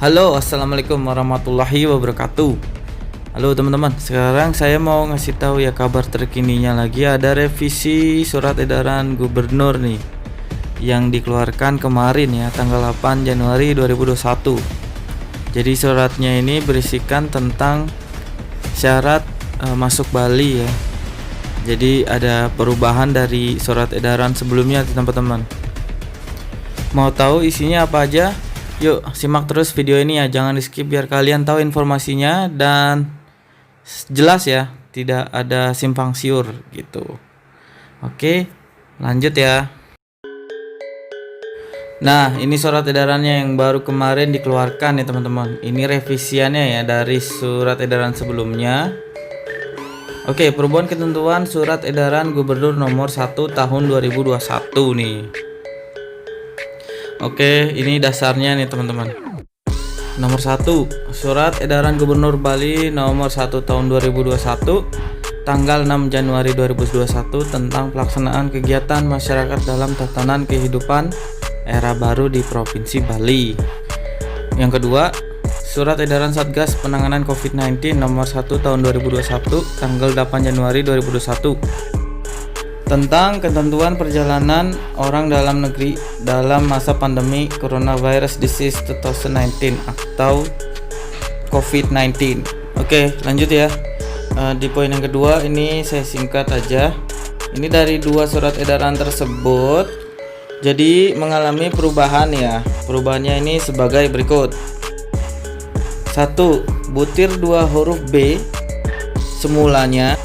Halo, assalamualaikum warahmatullahi wabarakatuh. Halo teman-teman, sekarang saya mau ngasih tahu ya kabar terkininya lagi. Ada revisi surat edaran gubernur nih yang dikeluarkan kemarin ya, tanggal 8 Januari 2021. Jadi suratnya ini berisikan tentang syarat masuk Bali ya. Jadi ada perubahan dari surat edaran sebelumnya teman-teman. Mau tahu isinya apa aja? Yuk simak terus video ini ya, jangan di skip biar kalian tahu informasinya dan jelas ya, tidak ada simpang siur gitu. Oke, lanjut ya. Nah, ini surat edarannya yang baru kemarin dikeluarkan ya teman-teman. Ini revisiannya ya dari surat edaran sebelumnya. Oke, perubahan ketentuan surat edaran gubernur nomor 1 tahun 2021 nih. Oke, ini dasarnya nih teman-teman. Nomor 1, Surat Edaran Gubernur Bali nomor 1 tahun 2021 tanggal 6 Januari 2021 tentang pelaksanaan kegiatan masyarakat dalam tatanan kehidupan era baru di Provinsi Bali. Yang kedua, Surat Edaran Satgas Penanganan COVID-19 nomor 1 tahun 2021 tanggal 8 Januari 2021 tentang ketentuan perjalanan orang dalam negeri dalam masa pandemi Coronavirus Disease 2019 atau COVID-19. Oke, lanjut ya. Di poin yang kedua ini saya singkat aja. Ini dari dua surat edaran tersebut jadi mengalami perubahan ya. Perubahannya ini sebagai berikut. 1. Butir 2 huruf B semulanya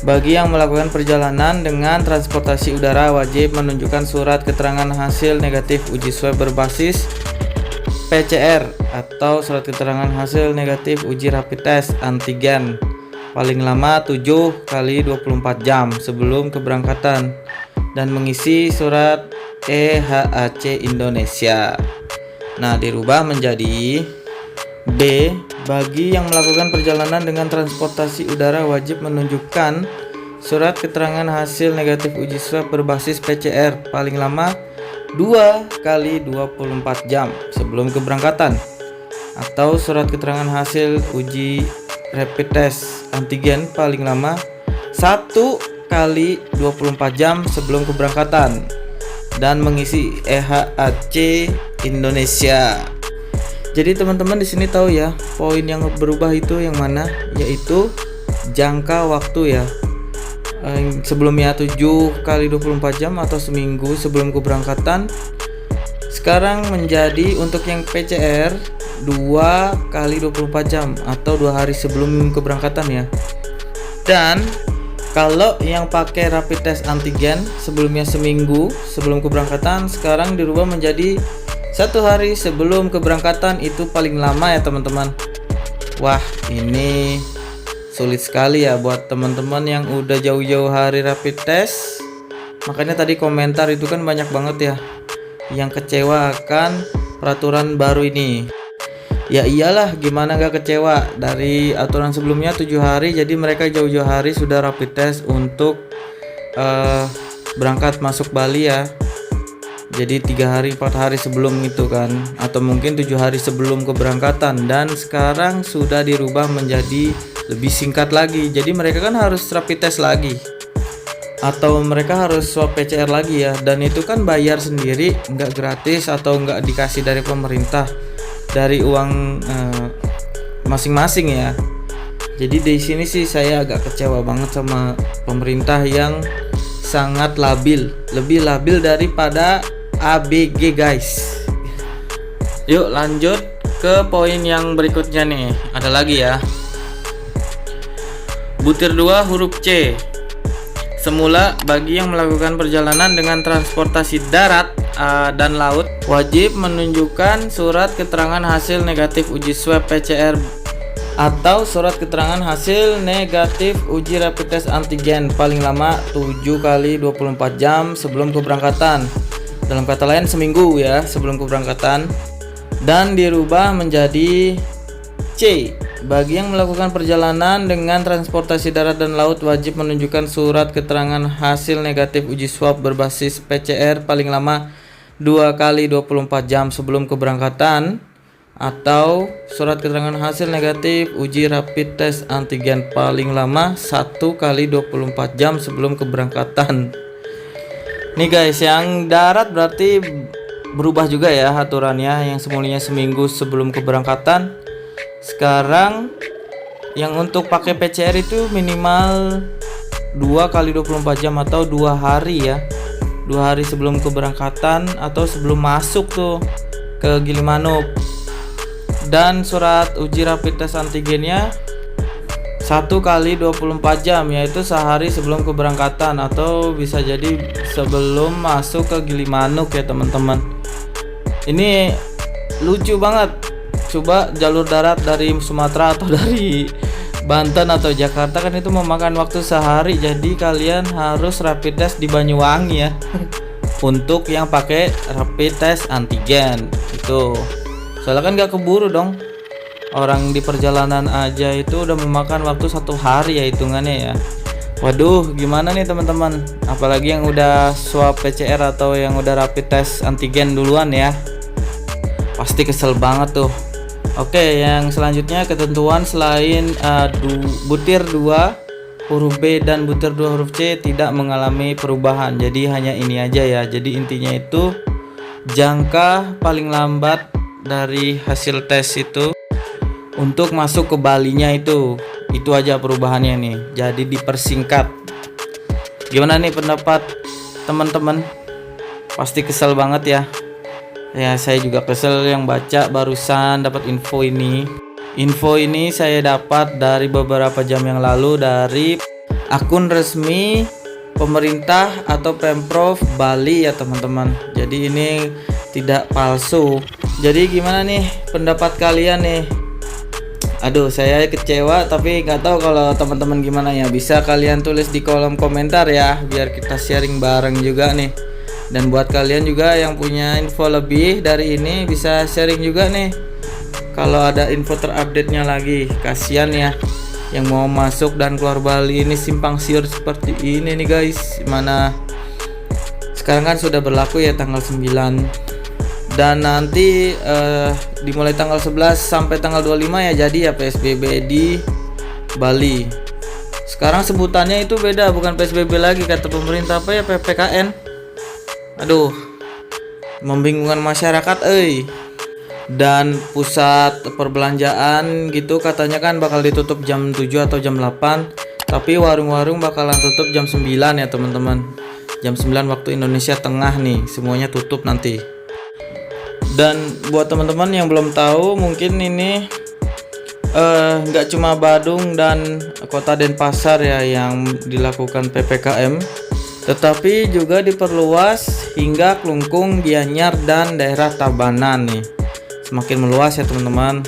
bagi yang melakukan perjalanan dengan transportasi udara wajib menunjukkan surat keterangan hasil negatif uji swab berbasis PCR atau surat keterangan hasil negatif uji rapid test antigen paling lama 7 kali 24 jam sebelum keberangkatan dan mengisi surat EHAC Indonesia. Nah, dirubah menjadi B. Bagi yang melakukan perjalanan dengan transportasi udara wajib menunjukkan surat keterangan hasil negatif uji swab berbasis PCR paling lama 2 kali 24 jam sebelum keberangkatan atau surat keterangan hasil uji rapid test antigen paling lama 1 kali 24 jam sebelum keberangkatan dan mengisi EHAC Indonesia. Jadi teman-teman di sini tahu ya, poin yang berubah itu yang mana, yaitu jangka waktu ya. Sebelumnya 7 kali 24 jam atau seminggu sebelum keberangkatan, sekarang menjadi untuk yang PCR 2 kali 24 jam atau 2 hari sebelum keberangkatan ya. Dan kalau yang pakai rapid test antigen sebelumnya seminggu sebelum keberangkatan, sekarang dirubah menjadi 1 hari sebelum keberangkatan, itu paling lama ya teman-teman. Wah, ini sulit sekali ya buat teman-teman yang udah jauh-jauh hari rapid test. Makanya tadi komentar itu kan banyak banget ya yang kecewa akan peraturan baru ini. Ya iyalah, gimana gak kecewa, dari aturan sebelumnya 7 hari, jadi mereka jauh-jauh hari sudah rapid test untuk berangkat masuk Bali ya. Jadi 3 hari 4 hari sebelum itu kan, atau mungkin 7 hari sebelum keberangkatan, dan sekarang sudah dirubah menjadi lebih singkat lagi. Jadi mereka kan harus rapid test lagi atau mereka harus swab PCR lagi ya, dan itu kan bayar sendiri, nggak gratis atau nggak dikasih dari pemerintah, dari uang masing-masing ya. Jadi di sini sih saya agak kecewa banget sama pemerintah yang sangat labil, lebih labil daripada ABG guys. Yuk lanjut ke poin yang berikutnya nih. Ada lagi ya. Butir 2 huruf C. Semula bagi yang melakukan perjalanan dengan transportasi darat dan laut wajib menunjukkan surat keterangan hasil negatif uji swab PCR atau surat keterangan hasil negatif uji rapid test antigen paling lama 7 kali 24 jam sebelum keberangkatan. Dalam kata lain seminggu ya sebelum keberangkatan. Dan dirubah menjadi C. Bagi yang melakukan perjalanan dengan transportasi darat dan laut wajib menunjukkan surat keterangan hasil negatif uji swab berbasis PCR paling lama 2 kali 24 jam sebelum keberangkatan atau surat keterangan hasil negatif uji rapid test antigen paling lama 1 kali 24 jam sebelum keberangkatan. Nih guys, yang darat berarti berubah juga ya aturannya, yang semulanya seminggu sebelum keberangkatan sekarang yang untuk pakai PCR itu minimal 2 kali 24 jam atau 2 hari ya, 2 hari sebelum keberangkatan atau sebelum masuk tuh ke Gilimanuk. Dan surat uji rapid test antigennya 1 kali 24 jam, yaitu sehari sebelum keberangkatan atau bisa jadi sebelum masuk ke Gilimanuk ya teman-teman. Ini lucu banget. Coba jalur darat dari Sumatera atau dari Banten atau Jakarta kan itu memakan waktu sehari, jadi kalian harus rapid test di Banyuwangi ya untuk yang pakai rapid test antigen itu. Soalnya kan gak keburu dong, orang di perjalanan aja itu udah memakan waktu 1 hari ya hitungannya ya. Waduh, gimana nih teman-teman, apalagi yang udah swab PCR atau yang udah rapid test antigen duluan ya, pasti kesel banget tuh. Oke, yang selanjutnya ketentuan selain butir 2 huruf B dan butir 2 huruf C tidak mengalami perubahan, jadi hanya ini aja ya. Jadi intinya itu jangka paling lambat dari hasil tes itu untuk masuk ke Balinya itu aja perubahannya nih, jadi dipersingkat. Gimana nih pendapat teman-teman? Pasti kesel banget ya. Ya saya juga kesel yang baca barusan dapat info ini. Info ini saya dapat dari beberapa jam yang lalu dari akun resmi pemerintah atau Pemprov Bali ya teman-teman. Jadi ini tidak palsu. Jadi gimana nih pendapat kalian nih? Aduh, saya kecewa, tapi nggak tahu kalau teman-teman gimana ya. Bisa kalian tulis di kolom komentar ya, biar kita sharing bareng juga nih. Dan buat kalian juga yang punya info lebih dari ini bisa sharing juga nih. Kalau ada info terupdate-nya lagi, kasihan ya yang mau masuk dan keluar Bali ini simpang siur seperti ini nih guys. Mana sekarang kan sudah berlaku ya tanggal 9. Dan nanti dimulai tanggal 11 sampai tanggal 25 ya, jadi ya PSBB di Bali. Sekarang sebutannya itu beda, bukan PSBB lagi kata pemerintah, apa ya, PPKN. Aduh, membingungkan masyarakat Dan pusat perbelanjaan gitu katanya kan bakal ditutup jam 7 atau jam 8, tapi warung-warung bakalan tutup jam 9 ya teman-teman. Jam 9 waktu Indonesia Tengah nih, semuanya tutup nanti. Dan buat teman-teman yang belum tahu, mungkin ini nggak cuma Badung dan Kota Denpasar ya yang dilakukan PPKM, tetapi juga diperluas hingga Klungkung, Gianyar dan daerah Tabanan nih. Semakin meluas ya teman-teman.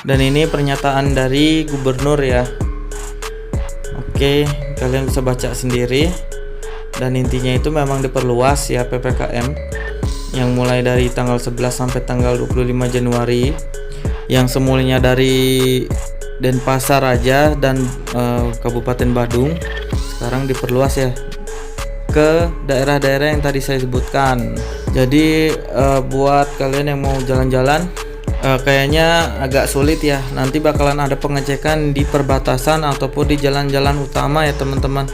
Dan ini pernyataan dari gubernur ya. Oke, kalian bisa baca sendiri. Dan intinya itu memang diperluas ya PPKM yang mulai dari tanggal 11 sampai tanggal 25 Januari, yang semulanya dari Denpasar aja dan Kabupaten Badung sekarang diperluas ya ke daerah-daerah yang tadi saya sebutkan. Jadi buat kalian yang mau jalan-jalan kayaknya agak sulit ya, nanti bakalan ada pengecekan di perbatasan ataupun di jalan-jalan utama ya teman-teman.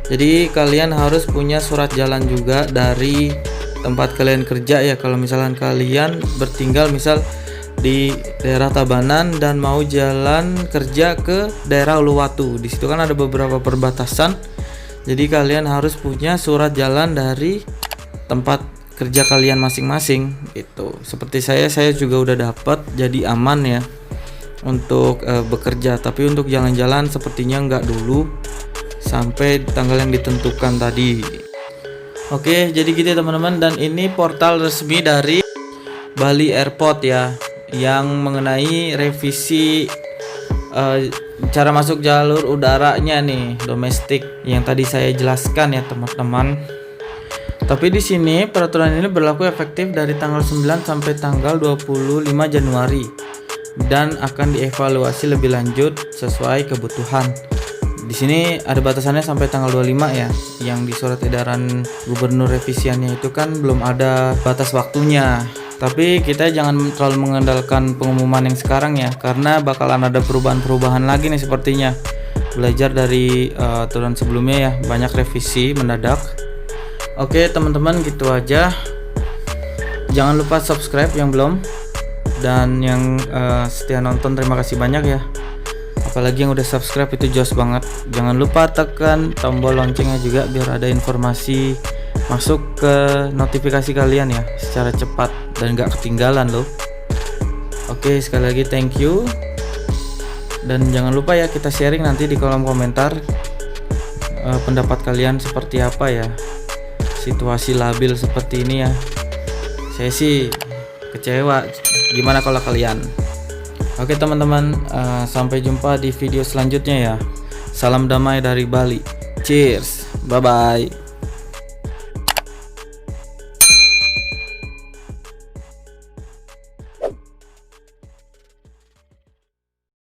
Jadi kalian harus punya surat jalan juga dari tempat kalian kerja ya. Kalau misalkan kalian bertinggal misal di daerah Tabanan dan mau jalan kerja ke daerah Uluwatu, di situ kan ada beberapa perbatasan. Jadi kalian harus punya surat jalan dari tempat kerja kalian masing-masing gitu. Seperti saya juga udah dapat, jadi aman ya untuk bekerja. Tapi untuk jalan-jalan sepertinya nggak dulu sampai tanggal yang ditentukan tadi. Oke, jadi gitu ya teman-teman. Dan ini portal resmi dari Bali Airport ya, yang mengenai revisi cara masuk jalur udaranya nih domestik yang tadi saya jelaskan ya teman-teman. Tapi di sini peraturan ini berlaku efektif dari tanggal 9 sampai tanggal 25 Januari dan akan dievaluasi lebih lanjut sesuai kebutuhan. Di sini ada batasannya sampai tanggal 25 ya. Yang di surat edaran gubernur revisiannya itu kan belum ada batas waktunya. Tapi kita jangan terlalu mengandalkan pengumuman yang sekarang ya, karena bakalan ada perubahan-perubahan lagi nih sepertinya. Belajar dari aturan sebelumnya ya, banyak revisi mendadak. Oke teman-teman, gitu aja. Jangan lupa subscribe yang belum, dan yang setia nonton terima kasih banyak ya. Apalagi yang udah subscribe itu jos banget. Jangan lupa tekan tombol loncengnya juga biar ada informasi masuk ke notifikasi kalian ya secara cepat dan gak ketinggalan loh. Oke, sekali lagi thank you, dan jangan lupa ya kita sharing nanti di kolom komentar pendapat kalian seperti apa ya situasi labil seperti ini ya. Saya sih kecewa, gimana kalau kalian? Oke teman-teman, sampai jumpa di video selanjutnya ya. Salam damai dari Bali. Cheers, bye bye.